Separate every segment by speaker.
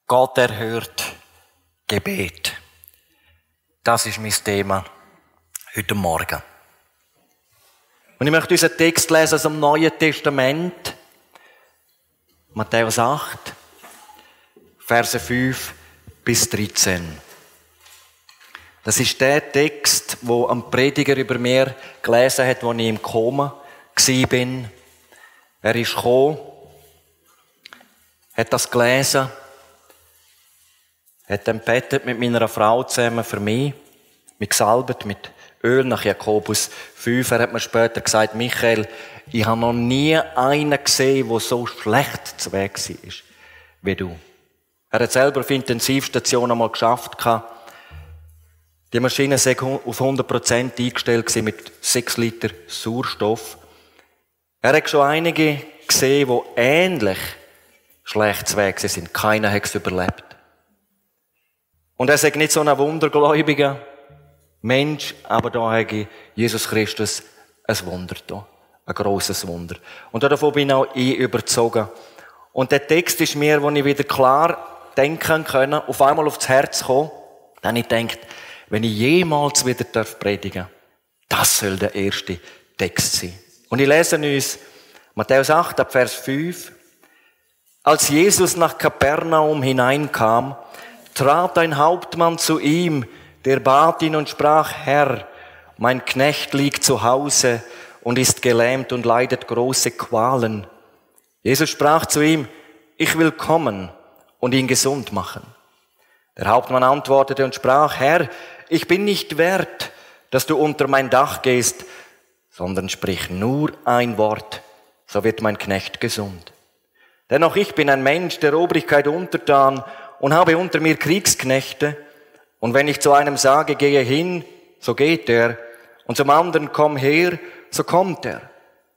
Speaker 1: Gott erhört Gebet. Das ist mein Thema heute Morgen. Und ich möchte unseren Text lesen aus dem Neuen Testament. Matthäus 8, Verse 5 bis 13. Das ist der Text, wo ein Prediger über mir gelesen hat, als ich im Koma war. Er ist gekommen, hat das gelesen, hat dann gebetet mit meiner Frau zusammen für mich, mich gesalbt mit Öl nach Jakobus 5. Er hat mir später gesagt, Michael, ich habe noch nie einen gesehen, der so schlecht zu Weg war wie du. Er hat selber auf Intensivstation einmal geschafft. Die Maschine war auf 100% eingestellt mit 6 Liter Sauerstoff. Er hat schon einige gesehen, die ähnlich schlecht zu Weg sind. Keiner hat es überlebt. Und er ist nicht so ein wundergläubiger Mensch, aber da habe Jesus Christus ein Wunder da. Ein grosses Wunder. Und davon bin auch ich überzogen. Und der Text ist mir, wo ich wieder klar denken können, auf einmal aufs Herz kommen. Dann habe ich gedacht, wenn ich jemals wieder predigen darf, das soll der erste Text sein. Und ich lese uns Matthäus 8, ab Vers 5. Als Jesus nach Kapernaum hineinkam, trat ein Hauptmann zu ihm, der bat ihn und sprach, Herr, mein Knecht liegt zu Hause und ist gelähmt und leidet große Qualen. Jesus sprach zu ihm, ich will kommen und ihn gesund machen. Der Hauptmann antwortete und sprach, Herr, ich bin nicht wert, dass du unter mein Dach gehst, sondern sprich nur ein Wort, so wird mein Knecht gesund. Denn auch ich bin ein Mensch der Obrigkeit untertan und habe unter mir Kriegsknechte. Und wenn ich zu einem sage, gehe hin, so geht er. Und zum anderen, komm her, so kommt er.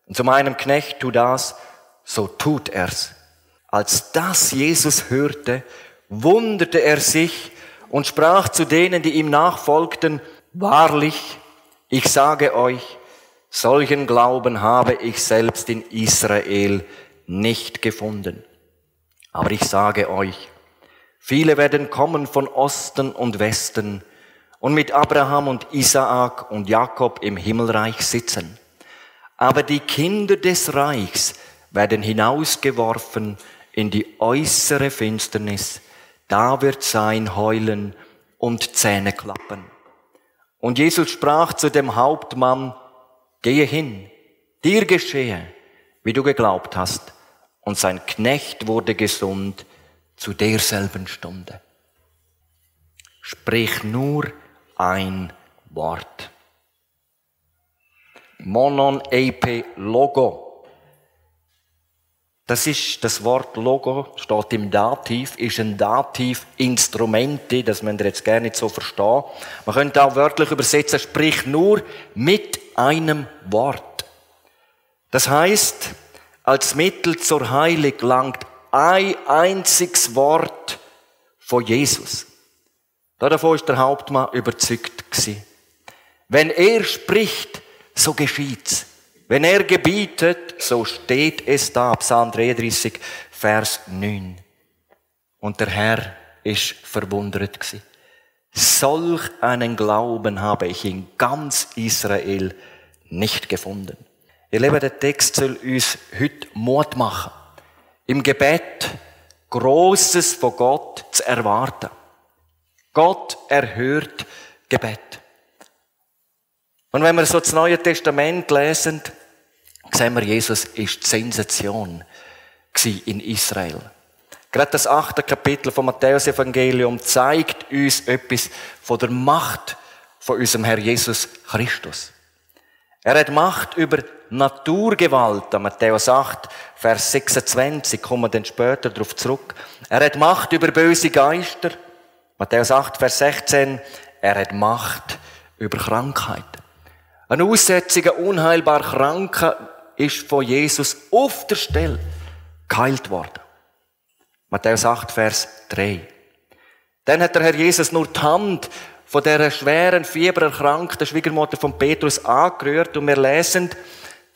Speaker 1: Und zu meinem Knecht, tu das, so tut er's. Als das Jesus hörte, wunderte er sich und sprach zu denen, die ihm nachfolgten, wahrlich, ich sage euch, solchen Glauben habe ich selbst in Israel nicht gefunden. Aber ich sage euch, viele werden kommen von Osten und Westen und mit Abraham und Isaak und Jakob im Himmelreich sitzen. Aber die Kinder des Reichs werden hinausgeworfen in die äußere Finsternis. Da wird sein Heulen und Zähneklappen. Und Jesus sprach zu dem Hauptmann, gehe hin, dir geschehe, wie du geglaubt hast. Und sein Knecht wurde gesund zu derselben Stunde. Sprich nur ein Wort. Monon epe logo. Das ist das Wort Logo, steht im Dativ, ist ein Dativ-Instrument, das müsst ihr jetzt gerne nicht so verstehen. Man könnte auch wörtlich übersetzen, sprich nur mit einem Wort. Das heißt, als Mittel zur Heilung langt ein einziges Wort von Jesus. Davon ist der Hauptmann überzeugt gewesen. Wenn er spricht, so geschieht's. Wenn er gebietet, so steht es da. Psalm 33, Vers 9. Und der Herr ist verwundert gewesen. Solch einen Glauben habe ich in ganz Israel nicht gefunden. Ihr Lieben, der Text soll uns heute Mut machen, im Gebet Grosses von Gott zu erwarten. Gott erhört Gebet. Und wenn wir so das Neue Testament lesen, sehen wir, Jesus ist die Sensation in Israel. Gerade das 8. Kapitel vom Matthäus-Evangelium zeigt uns etwas von der Macht von unserem Herr Jesus Christus. Er hat Macht über Naturgewalt. Matthäus 8, Vers 26, kommen wir dann später darauf zurück. Er hat Macht über böse Geister. Matthäus 8, Vers 16, er hat Macht über Krankheiten. Ein aussätziger, unheilbar Kranker ist von Jesus auf der Stelle geheilt worden. Matthäus 8, Vers 3. Dann hat der Herr Jesus nur die Hand von dieser schweren, fiebererkrankten Schwiegermutter von Petrus angerührt und wir lesen,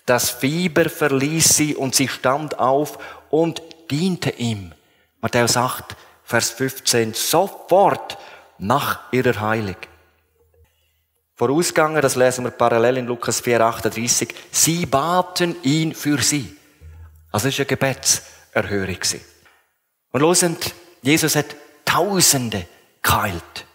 Speaker 1: das Fieber verließ sie und sie stand auf und diente ihm. Matthäus 8, Vers Vers 15, sofort nach ihrer Heilung. Vorausgegangen, das lesen wir parallel in Lukas 4,38, sie baten ihn für sie. Also es war eine Gebetserhörung. Und hörend, Jesus hat Tausende geheilt.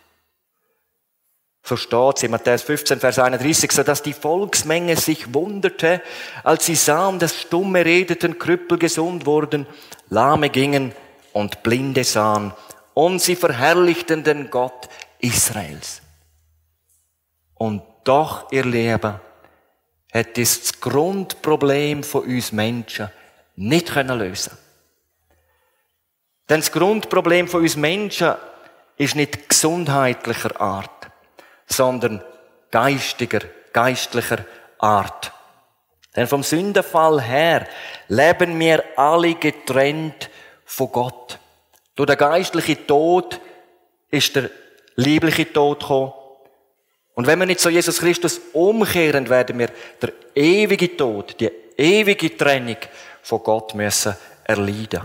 Speaker 1: So steht es in Matthäus 15, Vers 31, sodass die Volksmenge sich wunderte, als sie sahen, dass Stumme redeten, Krüppel gesund wurden, Lahme gingen und Blinde sahen. Und sie verherrlichten den Gott Israels. Und doch, ihr Lieben, hat das Grundproblem von uns Menschen nicht lösen können. Denn das Grundproblem von uns Menschen ist nicht gesundheitlicher Art, sondern geistlicher Art. Denn vom Sündenfall her leben wir alle getrennt von Gott. Durch den geistlichen Tod ist der liebliche Tod gekommen. Und wenn wir nicht zu Jesus Christus umkehren, werden wir der ewige Tod, die ewige Trennung von Gott müssen erleiden.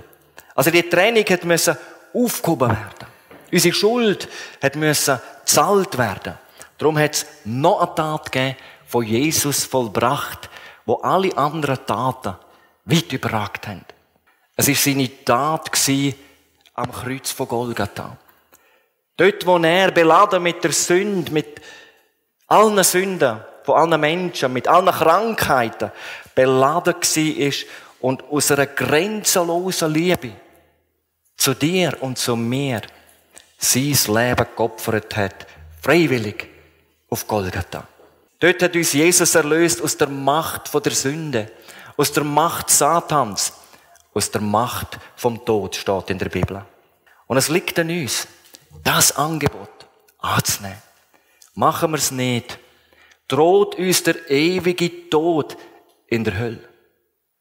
Speaker 1: Also die Trennung musste aufgehoben werden. Unsere Schuld musste gezahlt werden. Darum hat es noch eine Tat gegeben, von Jesus vollbracht, wo alle anderen Taten weit überragt haben. Es war seine Tat am Kreuz von Golgatha. Dort, wo er beladen mit der Sünde, mit allen Sünden von allen Menschen, mit allen Krankheiten beladen war und aus einer grenzenlosen Liebe zu dir und zu mir sein Leben geopfert hat, freiwillig auf Golgatha. Dort hat uns Jesus erlöst aus der Macht der Sünde, aus der Macht Satans, aus der Macht vom Tod, steht in der Bibel. Und es liegt an uns, das Angebot anzunehmen. Machen wir es nicht, droht uns der ewige Tod in der Hölle.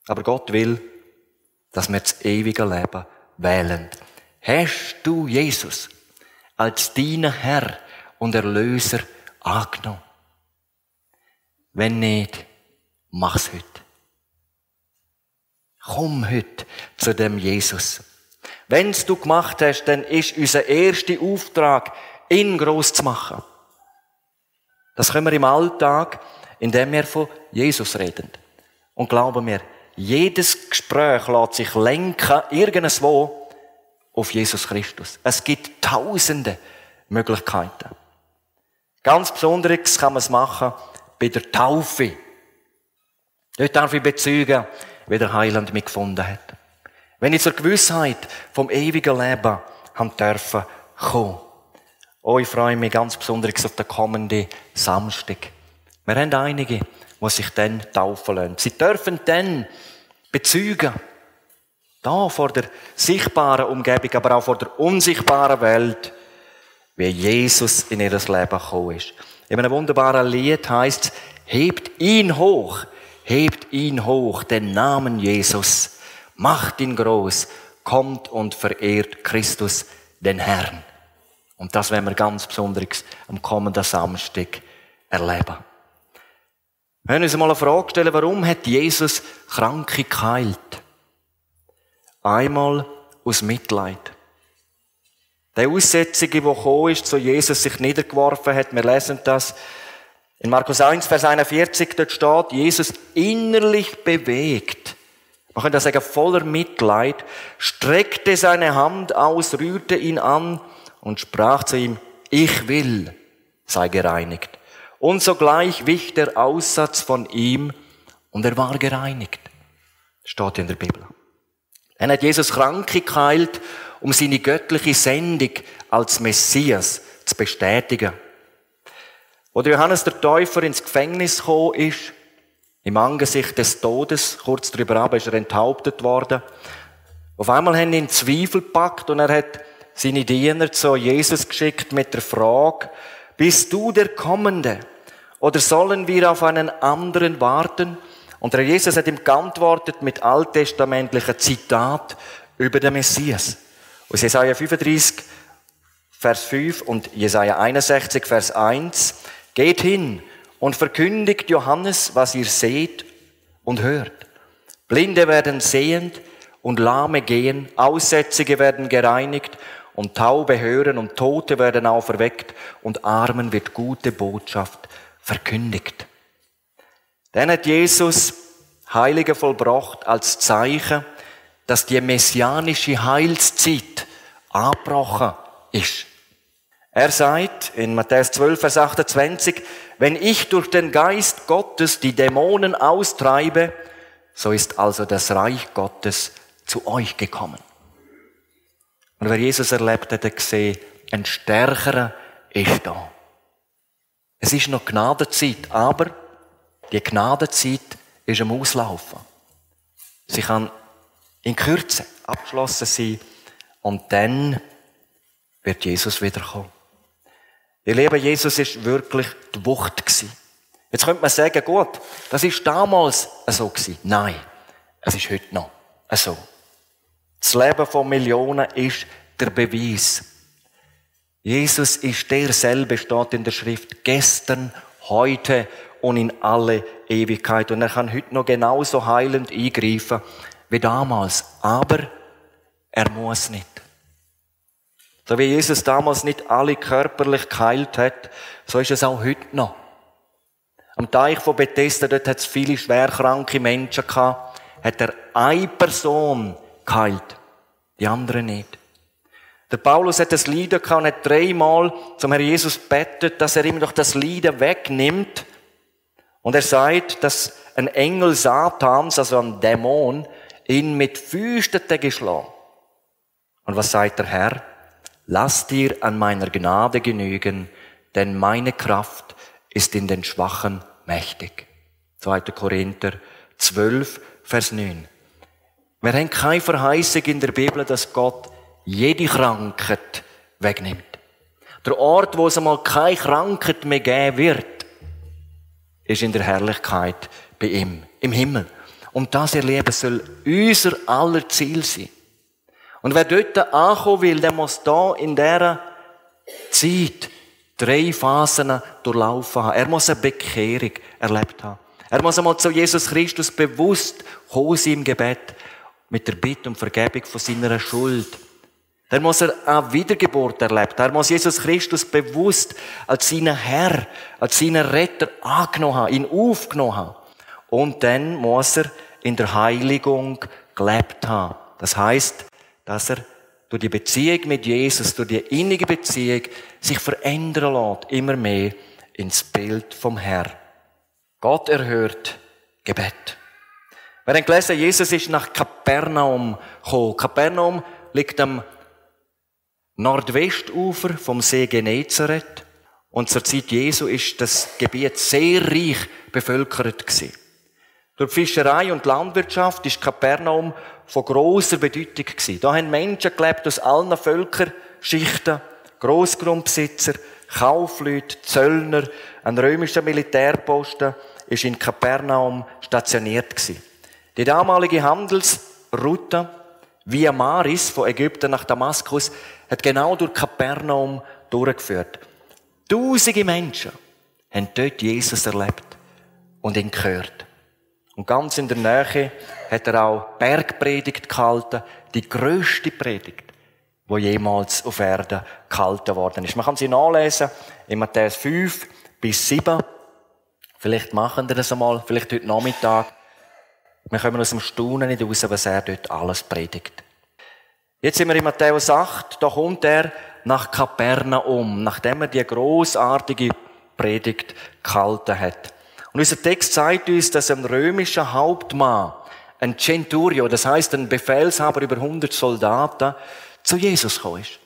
Speaker 1: Aber Gott will, dass wir das ewige Leben wählen. Hast du Jesus als deinen Herr und Erlöser angenommen? Wenn nicht, mach's heute. Komm heute zu dem Jesus. Wenn's du gemacht hast, dann ist unser erster Auftrag, ihn gross zu machen. Das können wir im Alltag, indem wir von Jesus reden. Und glauben mir, jedes Gespräch lässt sich lenken, irgendwo, auf Jesus Christus. Es gibt tausende Möglichkeiten. Ganz besonders kann man es machen bei der Taufe. Dort darf ich bezeugen, wie der Heiland mich gefunden hat. Wenn ich zur Gewissheit vom ewigen Leben haben dürfen kommen. Oh, ich freue mich ganz besonders auf den kommenden Samstag. Wir haben einige, die sich dann taufen lassen. Sie dürfen dann bezeugen, da vor der sichtbaren Umgebung, aber auch vor der unsichtbaren Welt, wie Jesus in ihr Leben gekommen ist. In einem wunderbaren Lied heisst es, hebt ihn hoch, den Namen Jesus, macht ihn groß, kommt und verehrt Christus, den Herrn. Und das werden wir ganz besonders am kommenden Samstag erleben. Wir können uns mal eine Frage stellen, warum hat Jesus Kranke geheilt? Einmal aus Mitleid. Der Aussätzige, der gekommen ist, zu Jesus sich niedergeworfen hat, wir lesen das in Markus 1, Vers 41, dort steht, Jesus innerlich bewegt, man könnte sagen voller Mitleid, streckte seine Hand aus, rührte ihn an und sprach zu ihm, ich will, sei gereinigt. Und sogleich wich der Aussatz von ihm und er war gereinigt. Steht in der Bibel. Dann hat Jesus Kranke geheilt, um seine göttliche Sendung als Messias zu bestätigen. Als Johannes der Täufer ins Gefängnis gekommen ist, im Angesicht des Todes, kurz darüber ab, ist er enthauptet worden. Auf einmal haben ihn Zweifel gepackt und er hat seine Diener zu Jesus geschickt mit der Frage, bist du der Kommende? Oder sollen wir auf einen anderen warten? Und der Jesus hat ihm geantwortet mit alttestamentlichen Zitat über den Messias. Aus Jesaja 35, Vers 5 und Jesaja 61, Vers 1. Geht hin und verkündigt Johannes, was ihr seht und hört. Blinde werden sehend und Lahme gehen, Aussätzige werden gereinigt und Taube hören und Tote werden auferweckt und Armen wird gute Botschaft verkündigt. Dann hat Jesus Heilige vollbracht als Zeichen, dass die messianische Heilszeit angebrochen ist. Er sagt in Matthäus 12, Vers 28, wenn ich durch den Geist Gottes die Dämonen austreibe, so ist also das Reich Gottes zu euch gekommen. Und wer Jesus erlebt hat, hat gesehen, ein Stärkerer ist da. Es ist noch Gnadenzeit, aber die Gnadenzeit ist am Auslaufen. Sie kann in Kürze abgeschlossen sein und dann wird Jesus wiederkommen. Ihr Lieben, Jesus ist wirklich die Wucht gewesen. Jetzt könnte man sagen, gut, das ist damals so gewesen. Nein, es ist heute noch so. Das Leben von Millionen ist der Beweis. Jesus ist derselbe, steht in der Schrift, gestern, heute und in alle Ewigkeit. Und er kann heute noch genauso heilend eingreifen wie damals. Aber er muss nicht. So wie Jesus damals nicht alle körperlich geheilt hat, so ist es auch heute noch. Am Teich von Bethesda, dort hat es viele schwerkranke Menschen gehabt, hat er eine Person geheilt, die andere nicht. Der Paulus hat das Leiden gehabt und hat 3-mal zum Herrn Jesus gebetet, dass er ihm doch das Leiden wegnimmt. Und er sagt, dass ein Engel Satans, also ein Dämon, ihn mit Füßen geschlagen. Und was sagt der Herr? Lass dir an meiner Gnade genügen, denn meine Kraft ist in den Schwachen mächtig. 2. Korinther 12, Vers 9. Wir haben keine Verheißung in der Bibel, dass Gott jede Krankheit wegnimmt. Der Ort, wo es einmal keine Krankheit mehr geben wird, ist in der Herrlichkeit bei ihm, im Himmel. Und das Erleben soll unser aller Ziel sein. Und wer dort ankommen will, der muss da in dieser Zeit 3 Phasen durchlaufen haben. Er muss eine Bekehrung erlebt haben. Er muss einmal zu Jesus Christus bewusst kommen im Gebet mit der Bitte um Vergebung von seiner Schuld. Dann muss er eine Wiedergeburt erlebt haben. Er muss Jesus Christus bewusst als seinen Herr, als seinen Retter angenommen haben, ihn aufgenommen haben. Und dann muss er in der Heiligung gelebt haben. Das heisst, dass er durch die Beziehung mit Jesus, durch die innige Beziehung, sich verändern lässt, immer mehr ins Bild vom Herrn. Gott erhört Gebet. Wir haben gelesen, Jesus ist nach Kapernaum gekommen. Kapernaum liegt am Nordwestufer vom See Genezareth. Und zur Zeit Jesu ist das Gebiet sehr reich bevölkert gewesen. Durch die Fischerei und die Landwirtschaft ist Kapernaum von grosser Bedeutung gewesen. Da haben Menschen gelebt aus allen Völkerschichten, Grossgrundbesitzer, Kaufleute, Zöllner. Ein römischer Militärposten ist in Kapernaum stationiert gewesen. Die damalige Handelsroute Via Maris von Ägypten nach Damaskus hat genau durch Kapernaum durchgeführt. Tausende Menschen haben dort Jesus erlebt und ihn gehört. Und ganz in der Nähe hat er auch Bergpredigt gehalten, die grösste Predigt, die jemals auf Erden gehalten worden ist. Man kann sie nachlesen in Matthäus 5 bis 7. Vielleicht machen wir das einmal, vielleicht heute Nachmittag. Wir kommen aus dem Staunen nicht raus, was er dort alles predigt. Jetzt sind wir in Matthäus 8, da kommt er nach Kapernaum, nachdem er die grossartige Predigt gehalten hat. Und unser Text zeigt uns, dass ein römischer Hauptmann, ein Centurio, das heisst ein Befehlshaber über 100 Soldaten, zu Jesus gekommen ist.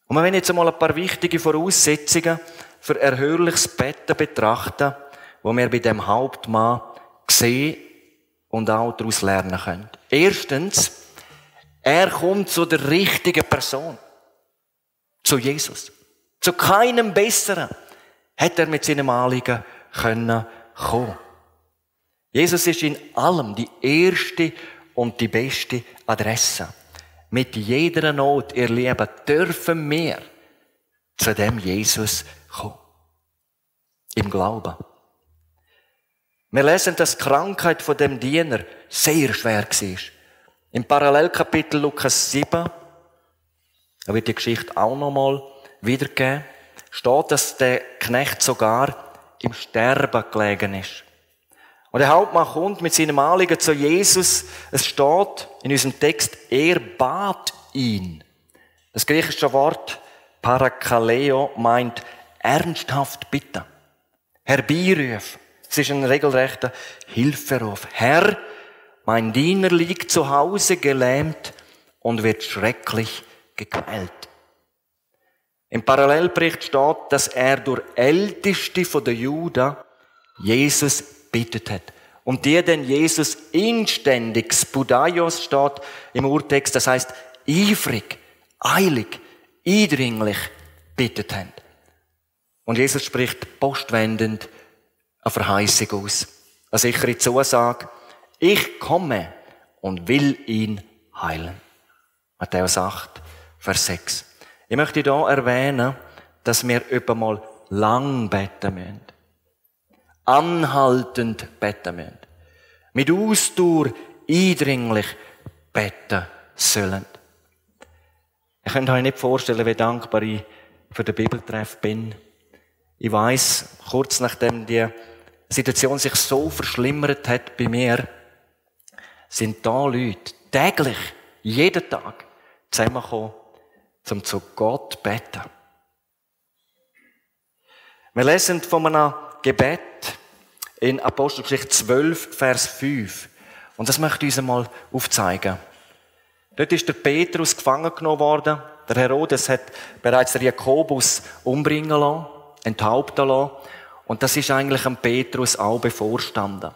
Speaker 1: Und wir wollen jetzt einmal ein paar wichtige Voraussetzungen für erhörliches Betten betrachten, die wir bei dem Hauptmann sehen und auch daraus lernen können. Erstens, er kommt zu der richtigen Person. Zu Jesus. Zu keinem Besseren hätte er mit seinem Anliegen kommen. Jesus ist in allem die erste und die beste Adresse. Mit jeder Not, ihr Lieben, dürfen wir zu dem Jesus kommen. Im Glauben. Wir lesen, dass die Krankheit von dem Diener sehr schwer war. Im Parallelkapitel Lukas 7 Da wird die Geschichte auch nochmal wiedergegeben. Steht, dass der Knecht sogar im Sterben gelegen ist. Und der Hauptmann kommt mit seinem Anliegen zu Jesus. Es steht in unserem Text, er bat ihn. Das griechische Wort Parakaleo meint ernsthaft bitten. Herbeirufen. Es ist ein regelrechter Hilferuf. Herr, mein Diener liegt zu Hause gelähmt und wird schrecklich gequält. Im Parallelbericht steht, dass er durch Älteste von den Juden Jesus bittet hat. Und die den Jesus inständig, Spudaios steht im Urtext, das heißt eifrig, eilig, eindringlich bittet haben. Und Jesus spricht postwendend eine Verheißung aus. Eine sichere Zusage. Ich komme und will ihn heilen. Matthäus 8, Vers 6. Ich möchte hier erwähnen, dass wir etwa mal lang beten müssen. Anhaltend beten müssen. Mit Ausdauer eindringlich beten sollen. Ich könnte euch nicht vorstellen, wie dankbar ich für den Bibeltreff bin. Ich weiss, kurz nachdem die Situation sich so verschlimmert hat bei mir, sind da Leute täglich, jeden Tag zusammengekommen, um zu Gott zu beten. Wir lesen von einem Gebet in Apostelgeschichte 12, Vers 5. Und das möchte ich uns einmal aufzeigen. Dort ist der Petrus gefangen genommen worden. Der Herodes hat bereits den Jakobus umbringen lassen, enthaupten lassen. Und das ist eigentlich dem Petrus auch bevorstanden.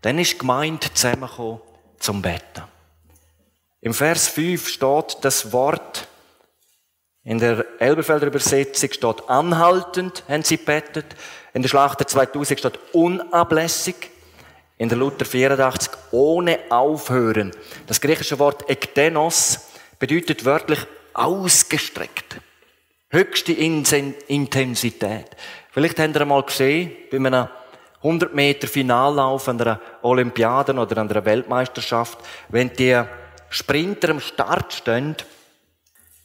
Speaker 1: Dann ist die Gemeinde zusammengekommen zum Beten. Im Vers 5 steht das Wort, in der Elberfelder Übersetzung steht anhaltend, haben sie gebetet. In der Schlachter 2000 steht unablässig. In der Luther 84 ohne Aufhören. Das griechische Wort ektenos bedeutet wörtlich ausgestreckt. Höchste Intensität. Vielleicht habt ihr einmal gesehen, bei einem 100 Meter Finallauf an einer Olympiade oder an einer Weltmeisterschaft, wenn die Sprinter am Start stehen,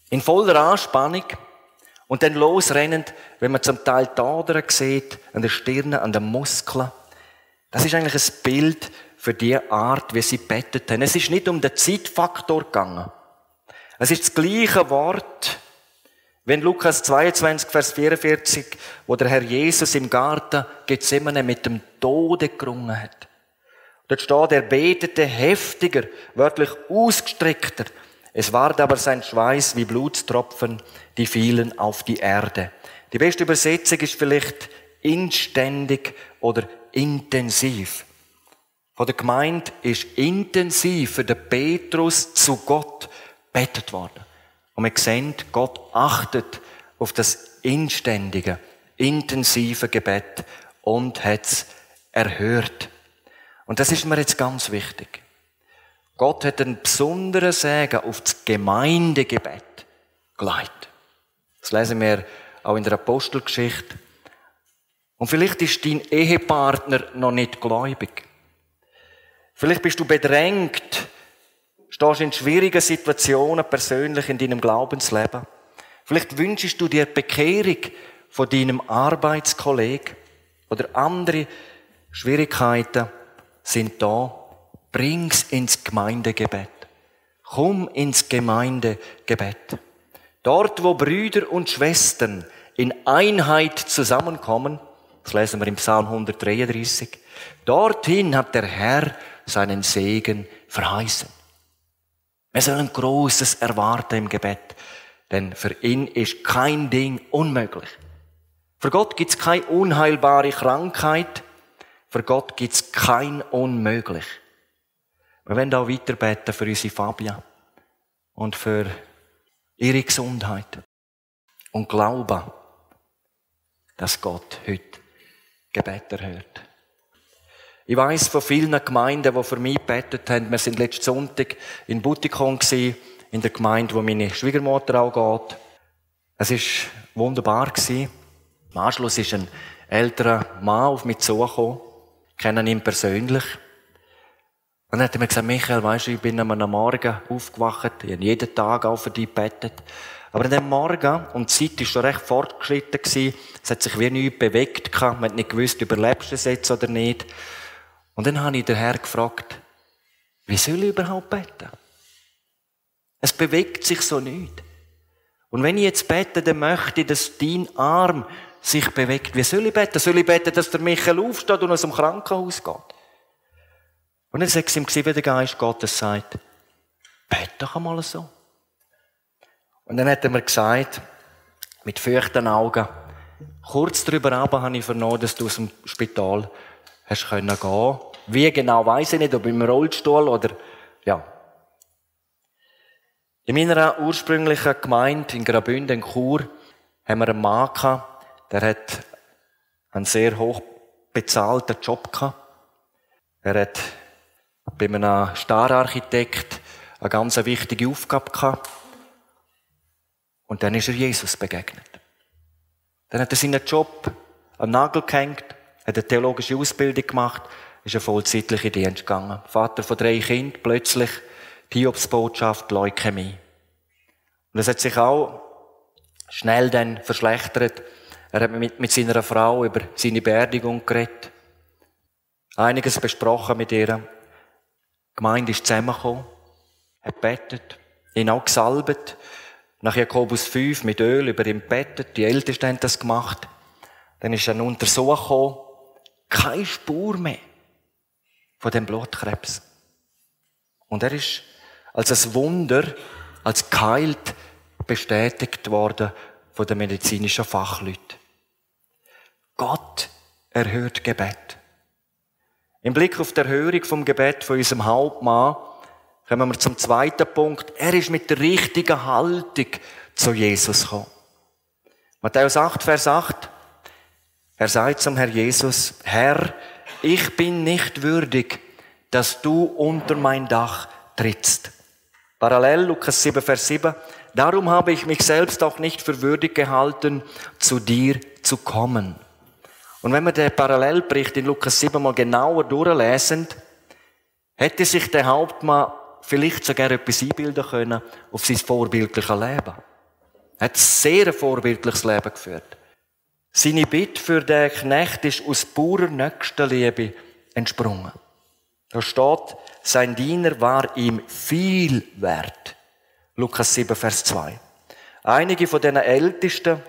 Speaker 1: in voller Anspannung und dann losrennen, wenn man zum Teil die Adern sieht, an der Stirn, an den Muskeln. Das ist eigentlich ein Bild für die Art, wie sie gebetet haben. Es ist nicht um den Zeitfaktor gegangen. Es ist das gleiche Wort, wenn Lukas 22, Vers 44, wo der Herr Jesus im Garten Gethsemane mit dem Tode gerungen hat. Dort steht, er betete heftiger, wörtlich ausgestreckter. Es ward aber sein Schweiß wie Blutstropfen, die fielen auf die Erde. Die beste Übersetzung ist vielleicht inständig oder intensiv. Von der Gemeinde ist intensiv für den Petrus zu Gott gebetet worden. Und wir sehen, Gott achtet auf das inständige, intensive Gebet und hat es erhört. Und das ist mir jetzt ganz wichtig. Gott hat einen besonderen Segen auf das Gemeindegebet gelegt. Das lesen wir auch in der Apostelgeschichte. Und vielleicht ist dein Ehepartner noch nicht gläubig. Vielleicht bist du bedrängt, stehst in schwierigen Situationen persönlich in deinem Glaubensleben. Vielleicht wünschst du dir die Bekehrung von deinem Arbeitskollegen oder andere Schwierigkeiten sind da. Bring's ins Gemeindegebet. Komm ins Gemeindegebet. Dort, wo Brüder und Schwestern in Einheit zusammenkommen, das lesen wir im Psalm 133, dorthin hat der Herr seinen Segen verheißen. Wir sollen Großes erwarten im Gebet, denn für ihn ist kein Ding unmöglich. Für Gott gibt's keine unheilbare Krankheit, für Gott gibt's kein Unmöglich. Wir wollen auch weiter beten für unsere Fabian und für ihre Gesundheit und glauben, dass Gott heute Gebet erhört. Ich weiss von vielen Gemeinden, die für mich gebetet haben. Wir sind letzten Sonntag in Butikon gewesen, in der Gemeinde, wo meine Schwiegermutter auch geht. Es war wunderbar gewesen. Im Anschluss ist ein älterer Mann auf mich zugekommen. Ich kenne ihn persönlich. Und dann hat er mir gesagt, Michael, weisst du, ich bin am Morgen aufgewacht. Ich habe jeden Tag auch für dich gebetet. Aber an dem Morgen, und die Zeit war schon recht fortgeschritten gewesen, es hat sich wie nichts bewegt gehabt, man hat nicht gewusst, überlebst du es jetzt oder nicht. Und dann habe ich den Herrn gefragt, wie soll ich überhaupt beten? Es bewegt sich so nicht. Und wenn ich jetzt bete, dann möchte ich, dass dein Arm sich bewegt. Wie soll ich beten? Soll ich beten, dass der Michael aufsteht und aus dem Krankenhaus geht? Und dann sagt es ihm, wie der Geist Gottes sagt, bete doch einmal so. Und dann hat er mir gesagt, mit feuchten Augen, kurz darüber aber habe ich vernommen, dass du aus dem Spital hast gehen können. Wie genau, weiss ich nicht, ob im Rollstuhl oder, ja. In meiner ursprünglichen Gemeinde in Graubünden, in Chur, haben wir einen Mann gehabt, der hat einen sehr hoch bezahlten Job gehabt. Er hat bei einem Stararchitekt eine ganz wichtige Aufgabe gehabt. Und dann ist er Jesus begegnet. Dann hat er seinen Job an den Nagel gehängt, hat eine theologische Ausbildung gemacht, ist ein vollzeitlicher Dienst gegangen. Vater von 3 Kindern, plötzlich die Hiobsbotschaft, Leukämie. Und das hat sich auch schnell dann verschlechtert. Er hat mit seiner Frau über seine Beerdigung geredet. Einiges besprochen mit ihr. Die Gemeinde ist zusammengekommen, hat gebetet, ihn auch gesalbt. Nach Jakobus 5 mit Öl über ihn gebetet. Die Ältesten haben das gemacht. Dann ist ein Untersuch gekommen. Keine Spur mehr von dem Blutkrebs. Und er ist als ein Wunder, als geheilt bestätigt worden von den medizinischen Fachleuten. Gott erhört Gebet. Im Blick auf die Erhörung vom Gebet von unserem Hauptmann kommen wir zum zweiten Punkt. Er ist mit der richtigen Haltung zu Jesus gekommen. Matthäus 8, Vers 8. Er sagt zum Herr Jesus, Herr, ich bin nicht würdig, dass du unter mein Dach trittst. Parallel, Lukas 7, Vers 7. Darum habe ich mich selbst auch nicht für würdig gehalten, zu dir zu kommen. Und wenn wir den Parallelbericht in Lukas 7 mal genauer durchlesen, hätte sich der Hauptmann vielleicht sogar etwas einbilden können auf sein vorbildliches Leben. Er hat ein sehr vorbildliches Leben geführt. Seine Bitte für den Knecht ist aus purer Nächstenliebe entsprungen. Da steht, sein Diener war ihm viel wert. Lukas 7, Vers 2. Einige von den Ältesten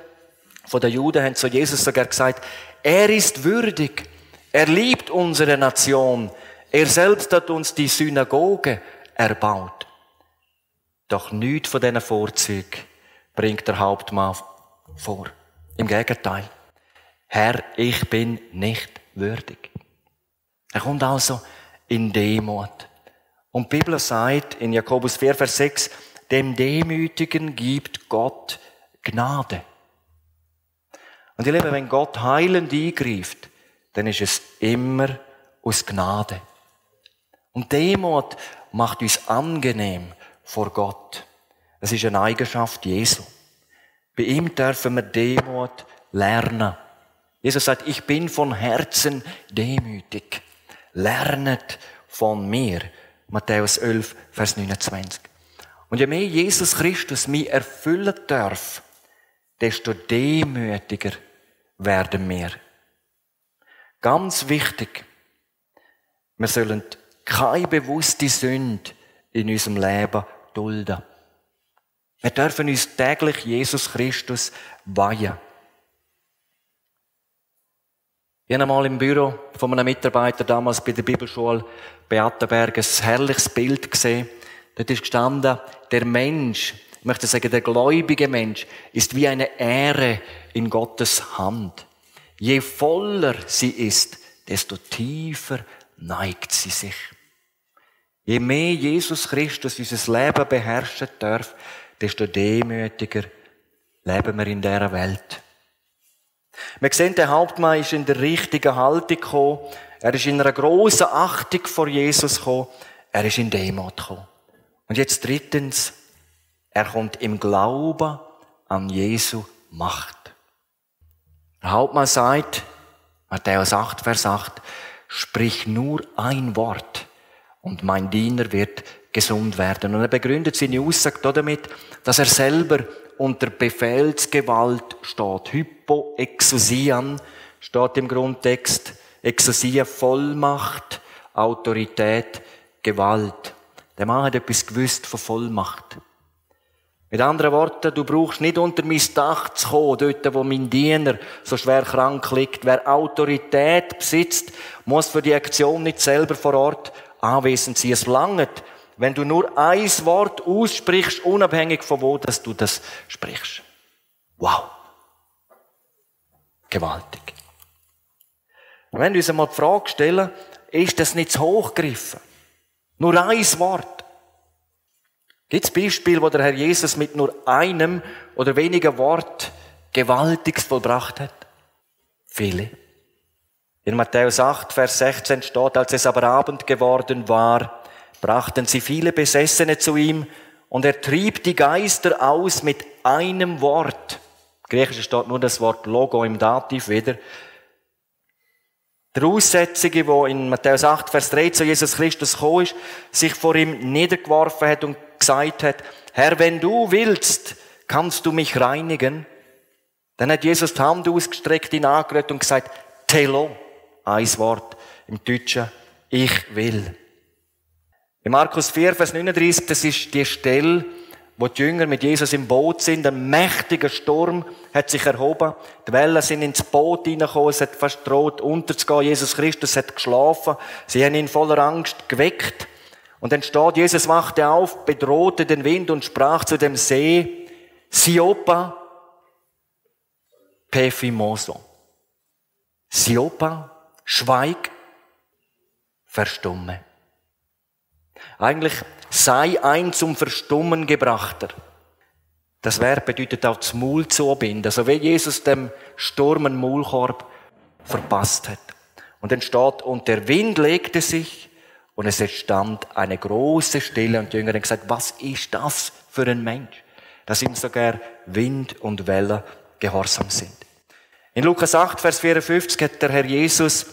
Speaker 1: von den Juden haben zu Jesus sogar gesagt, er ist würdig, er liebt unsere Nation, er selbst hat uns die Synagoge erbaut. Doch nichts von diesen Vorzügen bringt der Hauptmann vor. Im Gegenteil. Herr, ich bin nicht würdig. Er kommt also in Demut. Und die Bibel sagt in Jakobus 4, Vers 6, dem Demütigen gibt Gott Gnade. Und ihr Lieben, wenn Gott heilend eingreift, dann ist es immer aus Gnade. Und Demut macht uns angenehm vor Gott. Es ist eine Eigenschaft Jesu. Bei ihm dürfen wir Demut lernen. Jesus sagt, ich bin von Herzen demütig. Lernet von mir. Matthäus 11, Vers 29. Und je mehr Jesus Christus mich erfüllen darf, desto demütiger werden wir. Ganz wichtig, wir sollen keine bewusste Sünde in unserem Leben dulden. Wir dürfen uns täglich Jesus Christus weihen. Ich habe einmal im Büro von einem Mitarbeiter damals bei der Bibelschule Beatenberg ein herrliches Bild gesehen. Dort ist gestanden, der Mensch, ich möchte sagen, der gläubige Mensch, ist wie eine Ähre in Gottes Hand. Je voller sie ist, desto tiefer neigt sie sich. Je mehr Jesus Christus unser Leben beherrschen darf, desto demütiger leben wir in dieser Welt. Wir sehen, der Hauptmann ist in der richtigen Haltung gekommen. Er ist in einer grossen Achtung vor Jesus gekommen. Er ist in Demut gekommen. Und jetzt drittens, er kommt im Glauben an Jesu Macht. Der Hauptmann sagt, Matthäus 8, Vers 8, sprich nur ein Wort und mein Diener wird gesund werden. Und er begründet seine Aussage damit, dass er selber unter Befehlsgewalt steht. Hypoexousian steht im Grundtext. Exousia, Vollmacht, Autorität, Gewalt. Der Mann hat etwas gewusst von Vollmacht. Mit anderen Worten, du brauchst nicht unter mein Dach zu kommen, dort, wo mein Diener so schwer krank liegt. Wer Autorität besitzt, muss für die Aktion nicht selber vor Ort anwesend sein. Es langt, wenn du nur ein Wort aussprichst, unabhängig von wo, dass du das sprichst. Wow. Gewaltig. Und wenn wir uns einmal die Frage stellen, ist das nicht zu hoch gegriffen? Nur ein Wort. Gibt es Beispiele, wo der Herr Jesus mit nur einem oder wenigen Wort Gewaltiges vollbracht hat? Viele. In Matthäus 8, Vers 16 steht, als es aber Abend geworden war, brachten sie viele Besessene zu ihm und er trieb die Geister aus mit einem Wort. Im Griechischen steht nur das Wort Logo im Dativ wieder. Der Aussätzige, der in Matthäus 8, Vers 3 zu Jesus Christus gekommen ist, sich vor ihm niedergeworfen hat und gesagt hat, Herr, wenn du willst, kannst du mich reinigen. Dann hat Jesus die Hand ausgestreckt, ihn angerührt und gesagt, Telo, ein Wort im Deutschen, ich will. In Markus 4, Vers 39, das ist die Stelle, wo die Jünger mit Jesus im Boot sind. Ein mächtiger Sturm hat sich erhoben. Die Wellen sind ins Boot hineingekommen. Es hat fast droht, unterzugehen. Jesus Christus hat geschlafen. Sie haben ihn voller Angst geweckt. Und dann steht, Jesus wachte auf, bedrohte den Wind und sprach zu dem See, Siopa, Pefimoso. Siopa, schweig, verstumme. Eigentlich sei ein zum Verstummen gebrachter. Das Verb bedeutet auch das Maul zubinden. Also wie Jesus dem Sturm einen Maulkorb verpasst hat. Und dann steht, und der Wind legte sich und es entstand eine große Stille. Und die Jünger haben gesagt, was ist das für ein Mensch, dass ihm sogar Wind und Wellen gehorsam sind. In Lukas 8, Vers 54 hat der Herr Jesus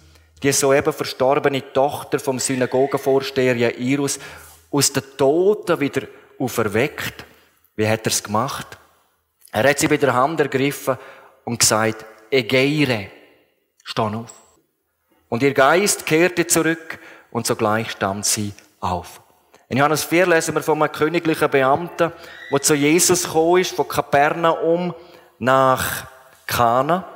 Speaker 1: die soeben verstorbene Tochter vom Synagogenvorsteher Jairus aus den Toten wieder auferweckt. Wie hat er es gemacht? Er hat sie bei der Hand ergriffen und gesagt, Egeire, steh auf. Und ihr Geist kehrte zurück und sogleich stand sie auf. In Johannes 4 lesen wir von einem königlichen Beamten, der zu Jesus gekommen ist, von Kapernaum nach Kana,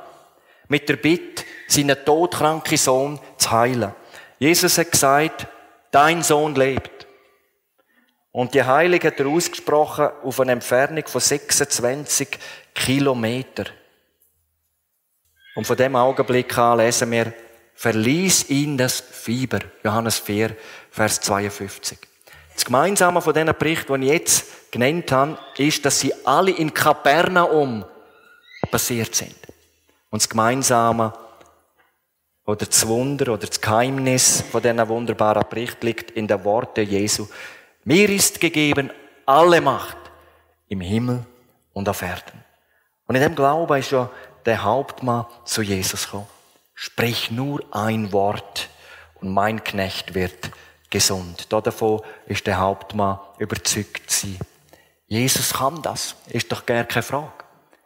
Speaker 1: mit der Bitte, seinen todkranken Sohn zu heilen. Jesus hat gesagt, dein Sohn lebt. Und die Heilung hat er ausgesprochen auf eine Entfernung von 26 Kilometer. Und von dem Augenblick an lesen wir, verließ ihn das Fieber. Johannes 4, Vers 52. Das Gemeinsame von diesen Berichten, die ich jetzt genannt habe, ist, dass sie alle in Kapernaum passiert sind. Und das Gemeinsame oder das Wunder oder das Geheimnis von diesen wunderbaren Bericht liegt in den Worten Jesu. Mir ist gegeben alle Macht im Himmel und auf Erden. Und in dem Glauben ist ja der Hauptmann zu Jesus gekommen. Sprich nur ein Wort und mein Knecht wird gesund. Davon ist der Hauptmann überzeugt sein. Jesus kann das, ist doch gar keine Frage.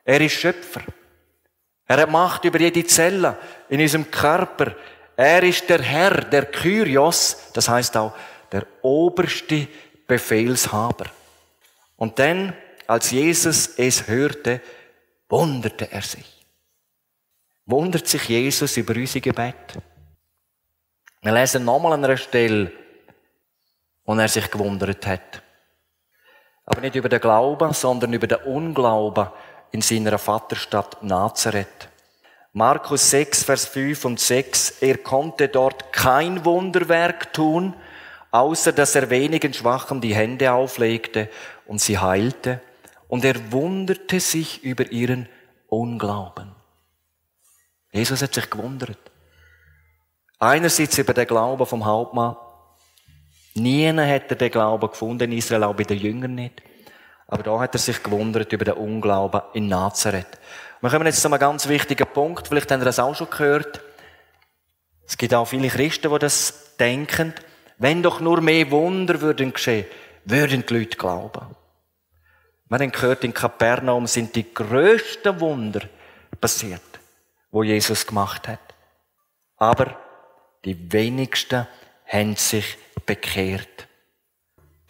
Speaker 1: Er ist Schöpfer. Er hat Macht über jede Zelle in unserem Körper. Er ist der Herr, der Kyrios, das heißt auch der oberste Befehlshaber. Und dann, als Jesus es hörte, wunderte er sich. Wundert sich Jesus über unser Gebet? Wir lesen nochmal an einer Stelle, wo er sich gewundert hat. Aber nicht über den Glauben, sondern über den Unglauben in seiner Vaterstadt Nazareth. Markus 6, Vers 5 und 6. Er konnte dort kein Wunderwerk tun, außer dass er wenigen Schwachen die Hände auflegte und sie heilte. Und er wunderte sich über ihren Unglauben. Jesus hat sich gewundert. Einerseits über den Glauben vom Hauptmann. Niemand hätte den Glauben gefunden, in Israel auch bei den Jüngern nicht. Aber da hat er sich gewundert über den Unglauben in Nazareth. Wir kommen jetzt zu einem ganz wichtigen Punkt. Vielleicht habt ihr das auch schon gehört. Es gibt auch viele Christen, die das denken. Wenn doch nur mehr Wunder würden geschehen, würden die Leute glauben. Wir haben gehört, in Kapernaum sind die grössten Wunder passiert, wo Jesus gemacht hat. Aber die wenigsten haben sich bekehrt.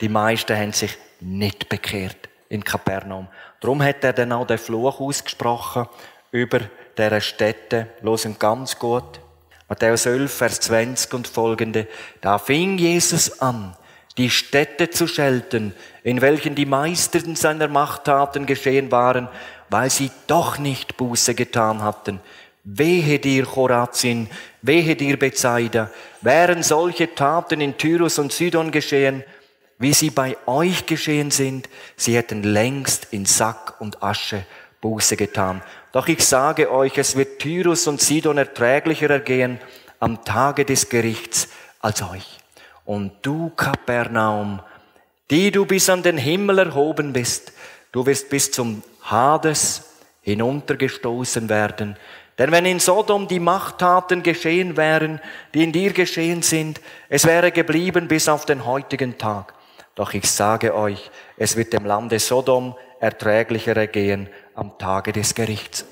Speaker 1: Die meisten haben sich nicht bekehrt in Kapernaum. Darum hat er dann auch den Fluch ausgesprochen über diese Städte. Hören ganz gut. Matthäus 11, Vers 20 und folgende. Da fing Jesus an, die Städte zu schelten, in welchen die meisten seiner Machttaten geschehen waren, weil sie doch nicht Buße getan hatten. Wehe dir, Chorazin, wehe dir, Bethsaida, wären solche Taten in Tyrus und Sidon geschehen, wie sie bei euch geschehen sind, sie hätten längst in Sack und Asche Buße getan. Doch ich sage euch, es wird Tyrus und Sidon erträglicher ergehen am Tage des Gerichts als euch. Und du, Kapernaum, die du bis an den Himmel erhoben bist, du wirst bis zum Hades hinuntergestoßen werden. Denn wenn in Sodom die Machttaten geschehen wären, die in dir geschehen sind, es wäre geblieben bis auf den heutigen Tag. Doch ich sage euch, es wird dem Lande Sodom erträglicher ergehen am Tage des Gerichts.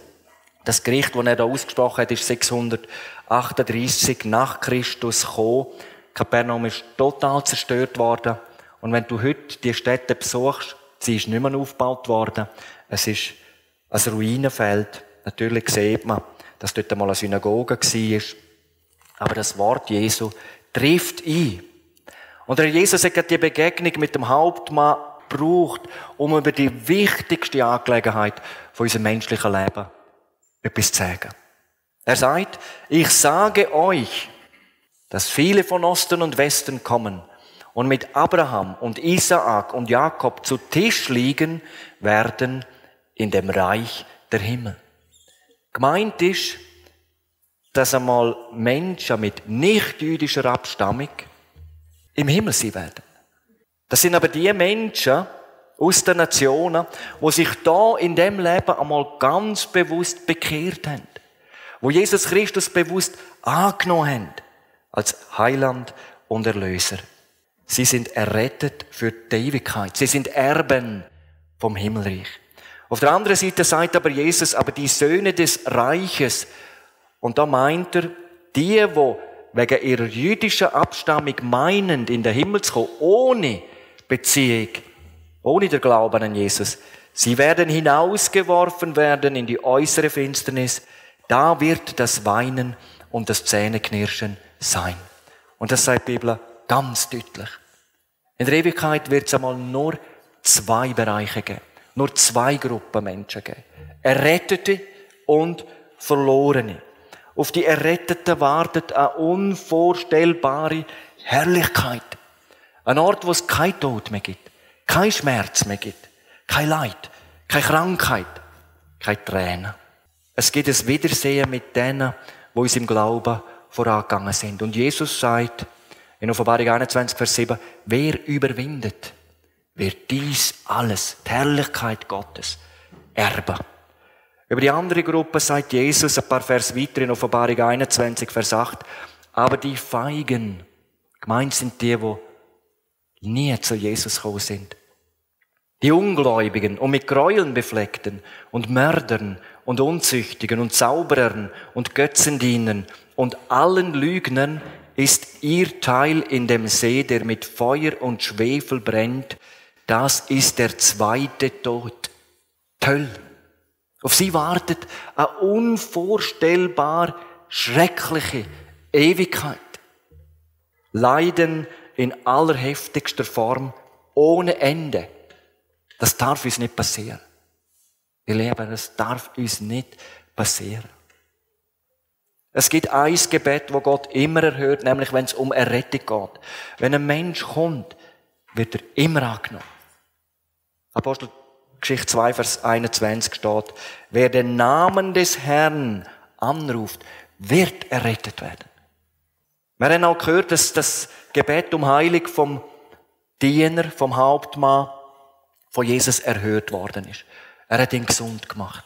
Speaker 1: Das Gericht, das er da ausgesprochen hat, ist 638 nach Christus gekommen. Kapernaum ist total zerstört worden. Und wenn du heute die Städte besuchst, sie ist nicht mehr aufgebaut worden. Es ist ein Ruinenfeld. Natürlich sieht man, dass dort einmal eine Synagoge war. Aber das Wort Jesu trifft ein. Und der Jesus hat die Begegnung mit dem Hauptmann gebraucht, um über die wichtigste Angelegenheit von unserem menschlichen Leben etwas zu sagen. Er sagt, ich sage euch, dass viele von Osten und Westen kommen und mit Abraham und Isaak und Jakob zu Tisch liegen werden in dem Reich der Himmel. Gemeint ist, dass einmal Menschen mit nicht-jüdischer Abstammung im Himmel sein werden. Das sind aber die Menschen aus den Nationen, die sich da in dem Leben einmal ganz bewusst bekehrt haben. Wo Jesus Christus bewusst angenommen haben als Heiland und Erlöser. Sie sind errettet für die Ewigkeit. Sie sind Erben vom Himmelreich. Auf der anderen Seite sagt aber Jesus, aber die Söhne des Reiches, und da meint er, die wegen ihrer jüdischen Abstammung meinend in den Himmel zu kommen, ohne Beziehung, ohne den Glauben an Jesus, sie werden hinausgeworfen werden in die äußere Finsternis. Da wird das Weinen und das Zähneknirschen sein. Und das sagt die Bibel ganz deutlich. In der Ewigkeit wird es einmal nur zwei Bereiche geben. Nur zwei Gruppen Menschen geben. Errettete und Verlorene. Auf die Erretteten wartet eine unvorstellbare Herrlichkeit. Ein Ort, wo es kein Tod mehr gibt, kein Schmerz mehr gibt, kein Leid, keine Krankheit, keine Tränen. Es gibt ein Wiedersehen mit denen, die uns im Glauben vorangegangen sind. Und Jesus sagt in Offenbarung 21, Vers 7, wer überwindet, wird dies alles, die Herrlichkeit Gottes, erben. Über die andere Gruppe sagt Jesus ein paar Vers weiter in Offenbarung 21, Vers 8, aber die Feigen, gemeint sind die nie zu Jesus gekommen sind. Die Ungläubigen und mit Gräueln befleckten und Mördern und Unzüchtigen und Zauberern und Götzendienern und allen Lügnern ist ihr Teil in dem See, der mit Feuer und Schwefel brennt. Das ist der zweite Tod. Die Hölle. Auf sie wartet eine unvorstellbar schreckliche Ewigkeit. Leiden in allerheftigster Form, ohne Ende. Das darf uns nicht passieren. Ihr Lieben, das darf uns nicht passieren. Es gibt ein Gebet, das Gott immer erhört, nämlich wenn es um Errettung geht. Wenn ein Mensch kommt, wird er immer angenommen. Apostelgeschichte 2, Vers 21 steht, wer den Namen des Herrn anruft, wird errettet werden. Wir haben auch gehört, dass das Gebet um Heilung vom Diener, vom Hauptmann, von Jesus erhört worden ist. Er hat ihn gesund gemacht.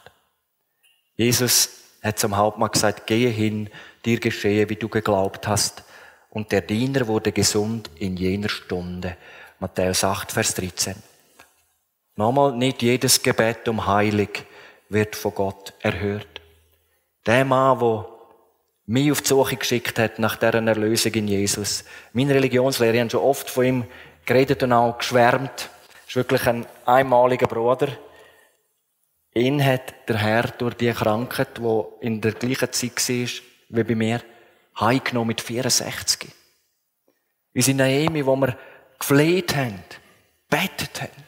Speaker 1: Jesus hat zum Hauptmann gesagt, gehe hin, dir geschehe, wie du geglaubt hast. Und der Diener wurde gesund in jener Stunde. Matthäus 8, Vers 13. Nochmal, nicht jedes Gebet um Heilung wird von Gott erhört. Der Mann, der mich auf die Suche geschickt hat nach deren Erlösung in Jesus. Meine Religionslehrer haben schon oft von ihm geredet und auch geschwärmt. Er ist wirklich ein einmaliger Bruder. Ihn hat der Herr durch die Krankheit, die in der gleichen Zeit war wie bei mir, heimgenommen mit 64. Unsere Naomi, wo wir gefleht haben, gebetet haben,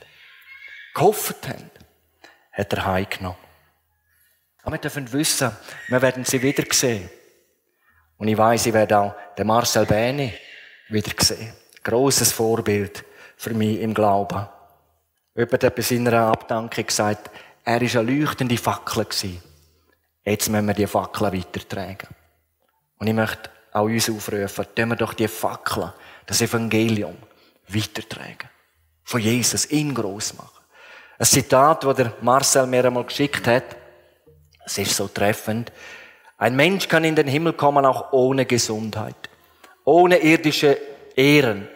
Speaker 1: gehofft haben, hat er heimgenommen. Aber wir dürfen wissen, wir werden sie wieder sehen. Und ich weiss, ich werde auch den Marcel Bähni wieder sehen. Grosses Vorbild für mich im Glauben. Jemand hat bei seiner Abdankung gesagt, er war eine leuchtende Fackel. Jetzt müssen wir die Fackel weitertragen. Und ich möchte auch uns aufrufen, tun wir doch die Fackel, das Evangelium, weitertragen. Von Jesus, ihn gross machen. Ein Zitat, das der Marcel mir einmal geschickt hat, es ist so treffend. Ein Mensch kann in den Himmel kommen, auch ohne Gesundheit, ohne irdische Ehren,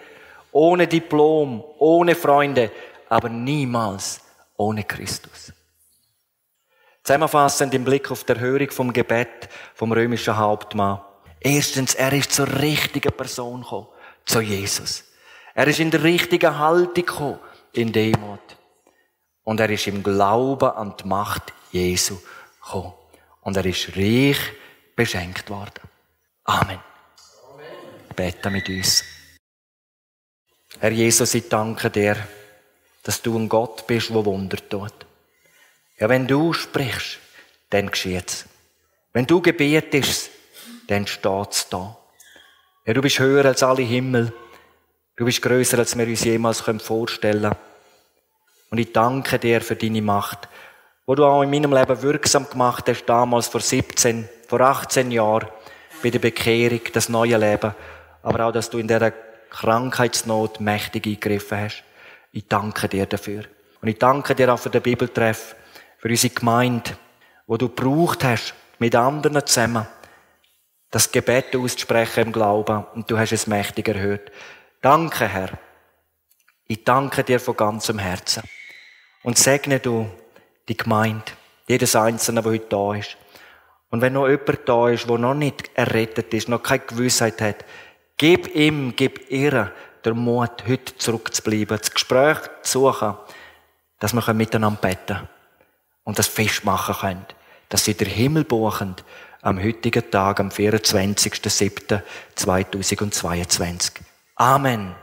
Speaker 1: ohne Diplom, ohne Freunde, aber niemals ohne Christus. Zusammenfassend im Blick auf die Erhörung vom Gebet vom römischen Hauptmann. Erstens, er ist zur richtigen Person gekommen, zu Jesus. Er ist in der richtigen Haltung gekommen, in Demut. Und er ist im Glauben an die Macht Jesu gekommen. Und er ist reich beschenkt worden. Amen. Bete mit uns. Herr Jesus, ich danke dir, dass du ein Gott bist, der Wunder tut. Ja, wenn du sprichst, dann geschieht's. Wenn du gebietest, dann steht's da. Ja, du bist höher als alle Himmel. Du bist grösser, als wir uns jemals vorstellen können. Und ich danke dir für deine Macht, wo du auch in meinem Leben wirksam gemacht hast, damals vor 18 Jahren, bei der Bekehrung, das neue Leben, aber auch, dass du in dieser Krankheitsnot mächtig eingegriffen hast. Ich danke dir dafür. Und ich danke dir auch für den Bibeltreff, für unsere Gemeinde, wo du gebraucht hast, mit anderen zusammen, das Gebet auszusprechen im Glauben, und du hast es mächtig erhört. Danke, Herr. Ich danke dir von ganzem Herzen. Und segne du die Gemeinde, jedes Einzelne, der heute da ist. Und wenn noch jemand da ist, der noch nicht errettet ist, noch keine Gewissheit hat, gib ihm, gib ihr den Mut, heute zurückzubleiben, das Gespräch zu suchen, dass wir miteinander beten können und das festmachen können, dass sie den Himmel buchen am heutigen Tag, am 24.07.2022. Amen.